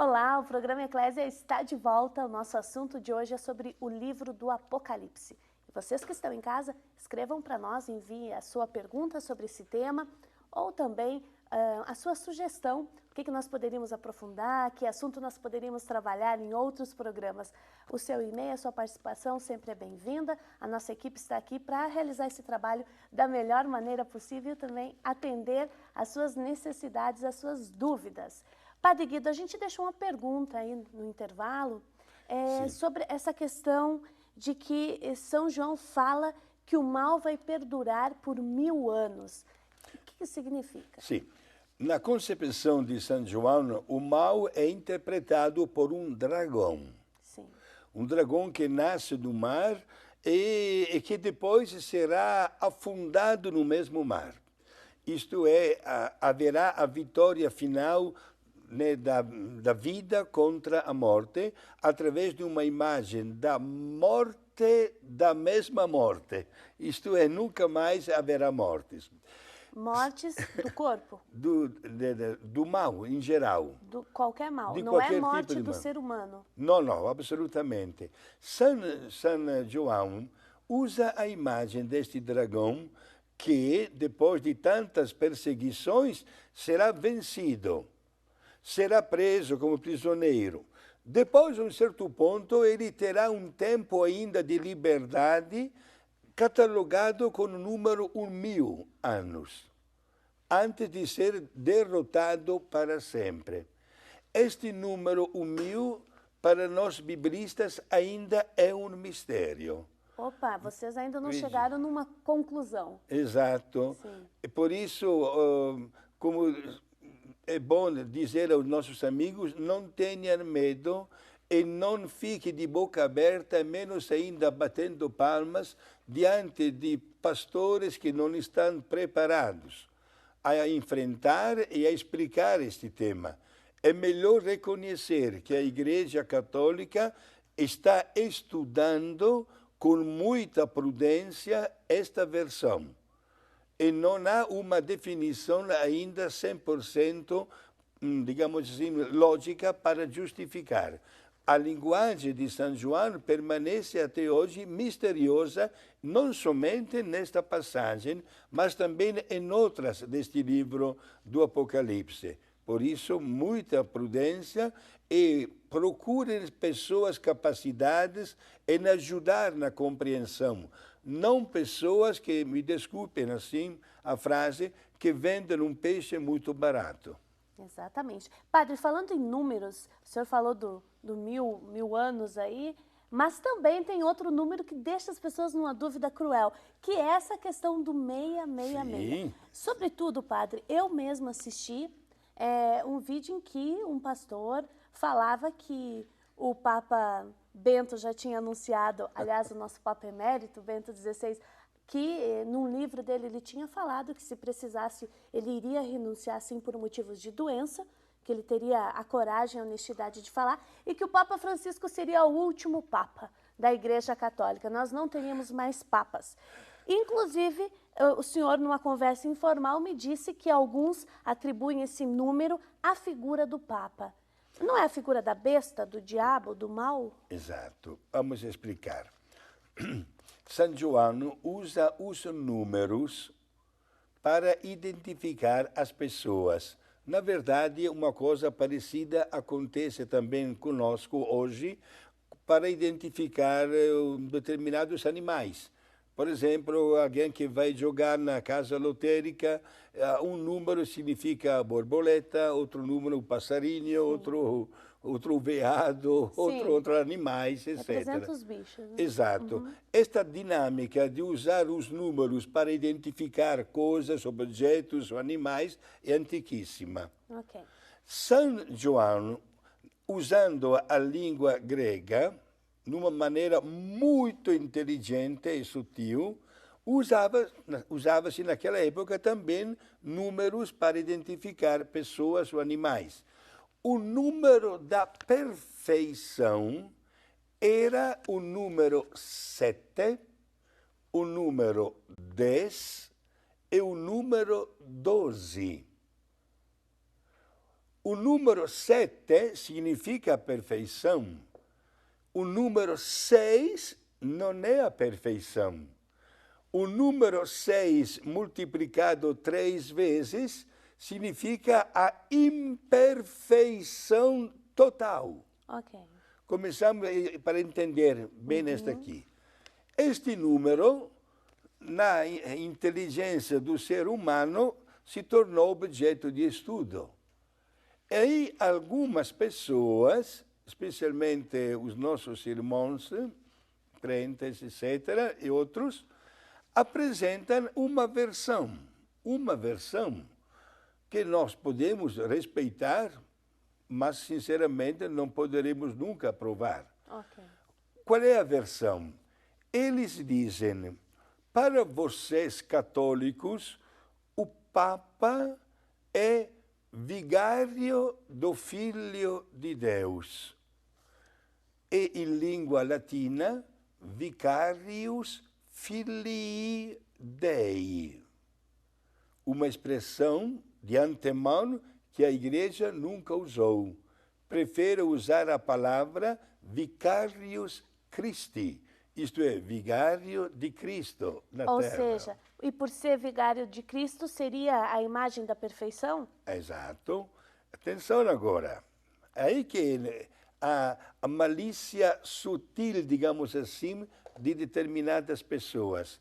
Olá, o programa Eclésia está de volta. O nosso assunto de hoje é sobre o livro do Apocalipse. E vocês que estão em casa, escrevam para nós, enviem a sua pergunta sobre esse tema ou também a sua sugestão, o que nós poderíamos aprofundar, que assunto nós poderíamos trabalhar em outros programas. O seu e-mail, a sua participação sempre é bem-vinda. A nossa equipe está aqui para realizar esse trabalho da melhor maneira possível e também atender às suas necessidades, às suas dúvidas. Padre Guido, a gente deixou uma pergunta aí no intervalo sobre essa questão de que São João fala que o mal vai perdurar por 1000 anos. O que isso significa? Sim. Na concepção de São João, o mal é interpretado por um dragão. Sim. Um dragão que nasce do mar e que depois será afundado no mesmo mar. Isto é, haverá a vitória final da vida contra a morte, através de uma imagem da morte da mesma morte. Isto é, nunca mais haverá mortes. Mortes do corpo? Do mal, em geral. Qualquer mal. De não é qualquer morte tipo de do mal. ser humano. Não, não, absolutamente. São João usa a imagem deste dragão que, depois de tantas perseguições, será vencido. Será preso como prisioneiro. Depois, a um certo ponto, ele terá um tempo ainda de liberdade, catalogado com o número 1000 anos, antes de ser derrotado para sempre. Este número 1000, para nós biblistas, ainda é um mistério. Opa, vocês ainda não chegaram numa conclusão. Exato. Sim. E por isso, como é bom dizer aos nossos amigos, não tenham medo e não fique de boca aberta, menos ainda batendo palmas, diante de pastores que não estão preparados a enfrentar e a explicar este tema. É melhor reconhecer que a Igreja Católica está estudando com muita prudência esta versão. E não há uma definição ainda 100%, digamos assim, lógica para justificar. A linguagem de São João permanece até hoje misteriosa, não somente nesta passagem, mas também em outras deste livro do Apocalipse. Por isso, muita prudência e procurem pessoas capacitadas em ajudar na compreensão. Não pessoas que, me desculpem assim a frase, que vendem um peixe muito barato. Exatamente. Padre, falando em números, o senhor falou do 1000 anos aí, mas também tem outro número que deixa as pessoas numa dúvida cruel, que é essa questão do 666. Sim. Sobretudo, padre, eu mesma assisti um vídeo em que um pastor falava que o Papa Bento já tinha anunciado, aliás, o nosso Papa Emérito, Bento XVI, que num livro dele ele tinha falado que se precisasse, ele iria renunciar sim por motivos de doença, que ele teria a coragem e a honestidade de falar, e que o Papa Francisco seria o último Papa da Igreja Católica. Nós não teríamos mais papas. Inclusive, o senhor, numa conversa informal, me disse que alguns atribuem esse número à figura do Papa. Não é a figura da besta, do diabo, do mal? Exato. Vamos explicar. São João usa os números para identificar as pessoas. Na verdade, uma coisa parecida acontece também conosco hoje para identificar determinados animais. Por exemplo, alguém que vai jogar na casa lotérica, um número significa borboleta, outro número passarinho, outro veado, outro animais, etc. Representa os bichos. Né? Exato. Esta dinâmica de usar os números para identificar coisas, objetos ou animais é antiquíssima. Okay. São João, usando a língua grega, numa maneira muito inteligente e sutil, usava-se naquela época também números para identificar pessoas ou animais. O número da perfeição era o número 7, o número 10 e o número 12. O número 7 significa a perfeição. O número 6 não é a perfeição. O número 6 multiplicado 3 vezes significa a imperfeição total. Ok. Começamos para entender bem esta aqui. Este número, na inteligência do ser humano, se tornou objeto de estudo. E aí algumas pessoas, especialmente os nossos irmãos, crentes, etc., e outros, apresentam uma versão que nós podemos respeitar, mas, sinceramente, não poderemos nunca aprovar. Ok. Qual é a versão? Eles dizem, para vocês católicos, o Papa é vigário do Filho de Deus. E em língua latina, vicarius filii Dei. Uma expressão de antemão que a Igreja nunca usou. Prefere usar a palavra vicarius Christi, isto é, vigário de Cristo na Ou terra. seja, e por ser vigário de Cristo, seria a imagem da perfeição? Exato. Atenção agora. Aí que a malícia sutil, digamos assim, de determinadas pessoas.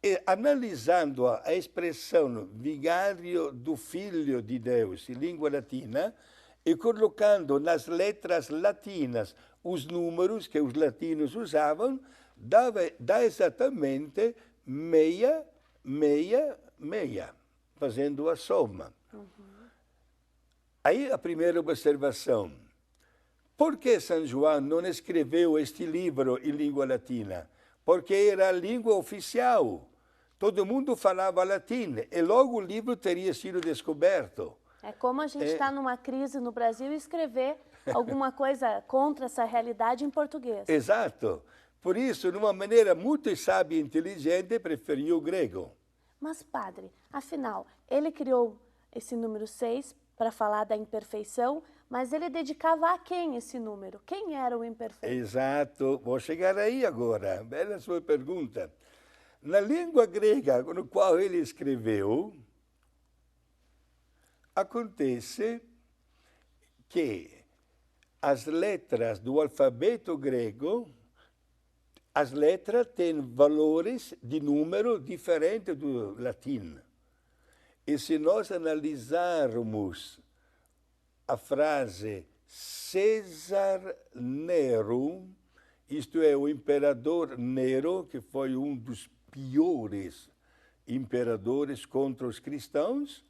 E, analisando a expressão vigário do Filho de Deus em língua latina e colocando nas letras latinas os números que os latinos usavam, dá exatamente meia, fazendo a soma. Aí a primeira observação. Por que São João não escreveu este livro em língua latina? Porque era a língua oficial. Todo mundo falava latim e logo o livro teria sido descoberto. É como a gente está numa crise no Brasil e escrever alguma coisa contra essa realidade em português. Exato. Por isso, de uma maneira muito sábia e inteligente, preferiu o grego. Mas, padre, afinal, ele criou esse número 6 para falar da imperfeição, mas ele dedicava a quem esse número? Quem era o imperfeito? Exato. Vou chegar aí agora. Bela sua pergunta. Na língua grega, no qual ele escreveu, acontece que as letras do alfabeto grego, as letras têm valores de número diferentes do latim. E se nós analisarmos a frase César Nero, isto é, o imperador Nero, que foi um dos piores imperadores contra os cristãos,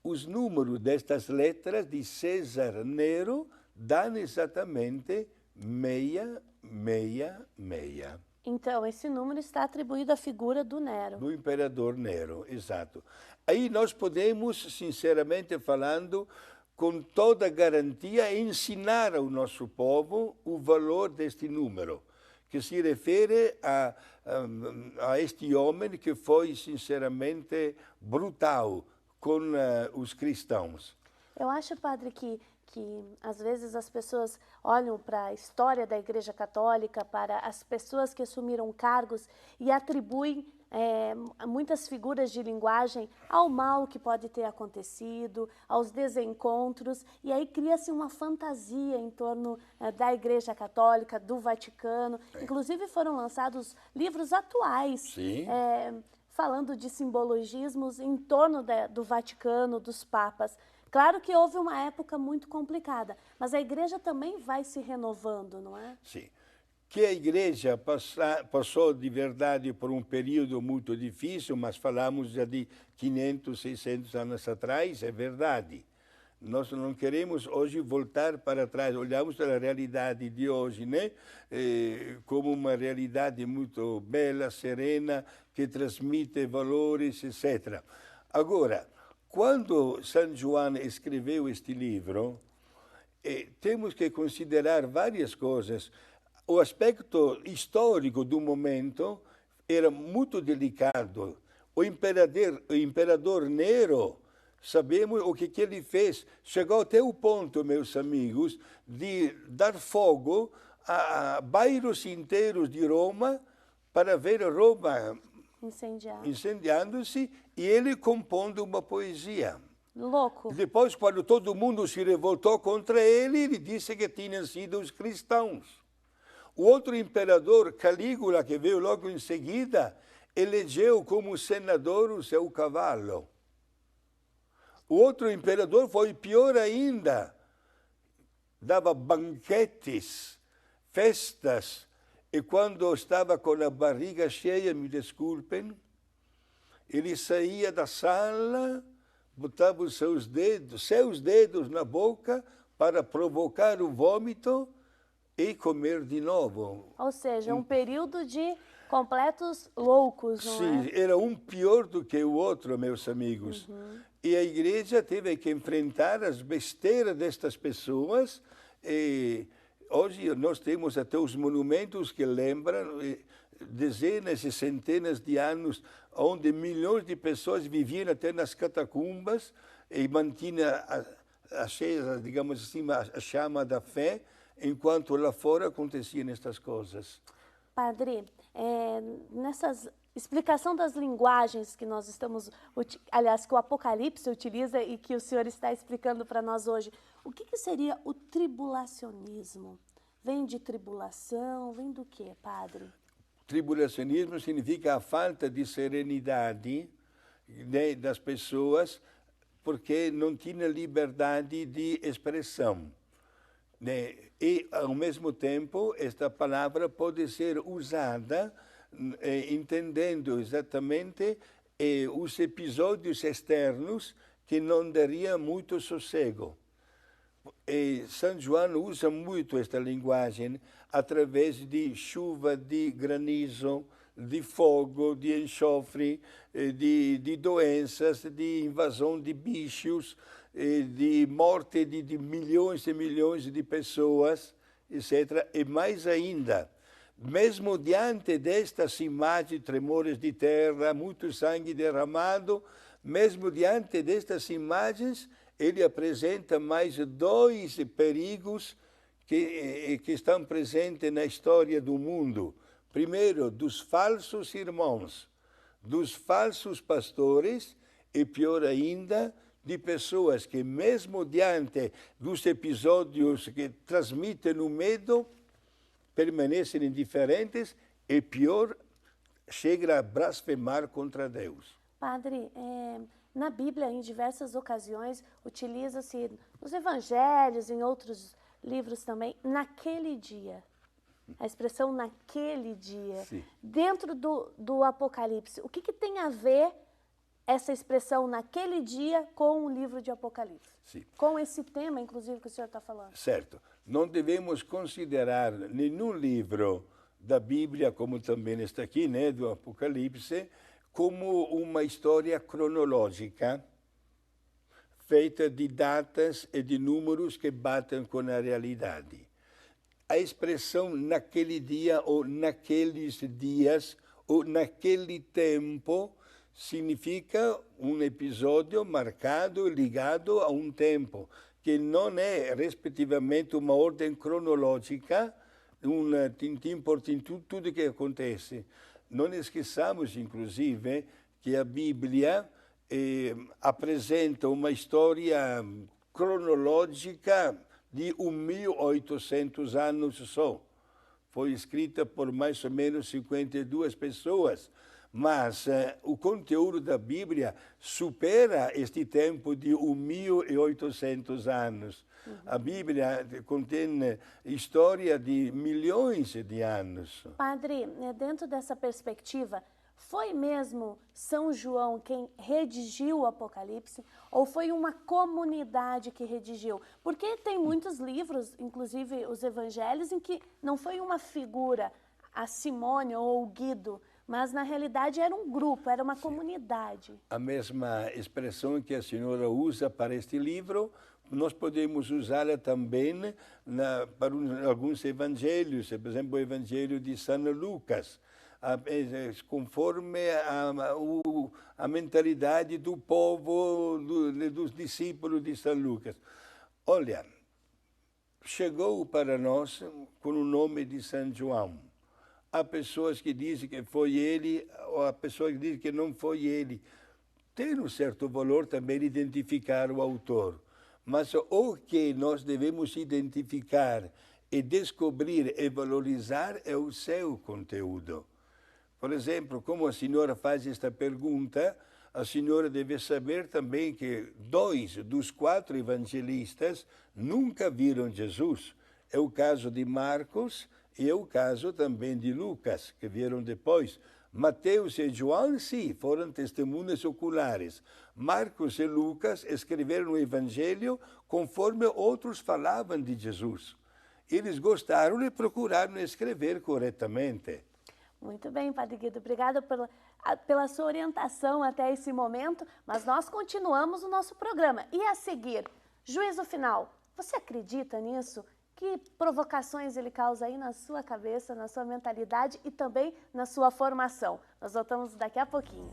os números destas letras de César Nero dão exatamente meia. Então, esse número está atribuído à figura do Nero. Do imperador Nero, exato. Aí nós podemos, sinceramente falando, com toda garantia, ensinar ao nosso povo o valor deste número, que se refere a este homem que foi, sinceramente, brutal com os cristãos. Eu acho, padre, que às vezes as pessoas olham para a história da Igreja Católica, para as pessoas que assumiram cargos e atribuem muitas figuras de linguagem ao mal que pode ter acontecido, aos desencontros, e aí cria-se uma fantasia em torno da Igreja Católica, do Vaticano. Inclusive foram lançados livros atuais falando de simbologismos em torno do Vaticano, dos papas. Claro que houve uma época muito complicada, mas a Igreja também vai se renovando, não é? Sim. Que a Igreja passou de verdade por um período muito difícil, mas falamos já de 500, 600 anos atrás, é verdade. Nós não queremos hoje voltar para trás, olhamos para a realidade de hoje, né? Como uma realidade muito bela, serena, que transmite valores, etc. Agora, quando São João escreveu este livro, temos que considerar várias coisas. O aspecto histórico do momento era muito delicado. O imperador Nero Sabemos o que ele fez. Chegou até o ponto, meus amigos, de dar fogo a bairros inteiros de Roma para ver Roma incendiando-se e ele compondo uma poesia. Louco. Depois, quando todo mundo se revoltou contra ele, ele disse que tinham sido os cristãos. O outro imperador, Calígula, que veio logo em seguida, elegeu como senador o seu cavalo. O outro imperador foi pior ainda. Dava banquetes, festas, e quando estava com a barriga cheia, me desculpem, ele saía da sala, botava os seus dedos na boca para provocar o vômito e comer de novo. Ou seja, um período de completos loucos, não é? Sim, era um pior do que o outro, meus amigos. E a igreja teve que enfrentar as besteiras destas pessoas. E hoje nós temos até os monumentos que lembram dezenas e centenas de anos onde milhões de pessoas viviam até nas catacumbas e mantinham acesa, digamos assim, a chama da fé, enquanto lá fora aconteciam estas coisas. Padre, nessa explicação das linguagens que nós estamos, aliás, que o Apocalipse utiliza e que o senhor está explicando para nós hoje, o que seria o tribulacionismo? Vem de tribulação, vem do quê, padre? Tribulacionismo significa a falta de serenidade, né, das pessoas, porque não tinha liberdade de expressão. Né? E, ao mesmo tempo, esta palavra pode ser usada entendendo exatamente os episódios externos que não dariam muito sossego. E São João usa muito esta linguagem através de chuva, de granizo, de fogo, de enxofre, de doenças, de invasão de bichos, de morte de milhões e milhões de pessoas, etc. E mais ainda, mesmo diante destas imagens, tremores de terra, muito sangue derramado, mesmo diante destas imagens, ele apresenta mais dois perigos que estão presentes na história do mundo. Primeiro, dos falsos irmãos, dos falsos pastores e, pior ainda, de pessoas que, mesmo diante dos episódios que transmitem o medo, permanecem indiferentes e, pior, chegam a blasfemar contra Deus. Padre, na Bíblia, em diversas ocasiões, utiliza-se nos evangelhos, em outros livros também, naquele dia. A expressão naquele dia. Sim. Dentro do Apocalipse, o que tem a ver essa expressão naquele dia com o livro de Apocalipse? Sim. Com esse tema, inclusive, que o senhor está falando. Certo. Não devemos considerar nenhum livro da Bíblia, como também está aqui, né, do Apocalipse, como uma história cronológica, feita de datas e de números que batem com a realidade. A expressão naquele dia, ou naqueles dias, ou naquele tempo, significa um episódio marcado, ligado a um tempo, que não é, respectivamente, uma ordem cronológica, tintim por tintim, tudo que acontece. Não esqueçamos, inclusive, que a Bíblia apresenta uma história cronológica de 1.800 anos só. Foi escrita por mais ou menos 52 pessoas, mas o conteúdo da Bíblia supera este tempo de 1.800 anos. A Bíblia contém história de milhões de anos. Padre, dentro dessa perspectiva, foi mesmo São João quem redigiu o Apocalipse ou foi uma comunidade que redigiu? Porque tem muitos livros, inclusive os evangelhos, em que não foi uma figura, a Simone ou o Guido, mas na realidade era um grupo, era uma comunidade. A mesma expressão que a senhora usa para este livro, nós podemos usá-la também para alguns evangelhos, por exemplo, o Evangelho de São Lucas, conforme a mentalidade do povo, dos discípulos de São Lucas. Olha, chegou para nós com o nome de São João. Há pessoas que dizem que foi ele, ou há pessoas que dizem que não foi ele. Tem um certo valor também identificar o autor. Mas o que nós devemos identificar e descobrir e valorizar é o seu conteúdo. Por exemplo, como a senhora faz esta pergunta, a senhora deve saber também que 2 dos 4 evangelistas nunca viram Jesus. É o caso de Marcos e é o caso também de Lucas, que vieram depois. Mateus e João, sim, foram testemunhas oculares. Marcos e Lucas escreveram o Evangelho conforme outros falavam de Jesus. Eles gostaram e procuraram escrever corretamente. Muito bem, Padre Guido, obrigada pela sua orientação até esse momento, mas nós continuamos o nosso programa. E a seguir, juízo final, você acredita nisso? Que provocações ele causa aí na sua cabeça, na sua mentalidade e também na sua formação? Nós voltamos daqui a pouquinho.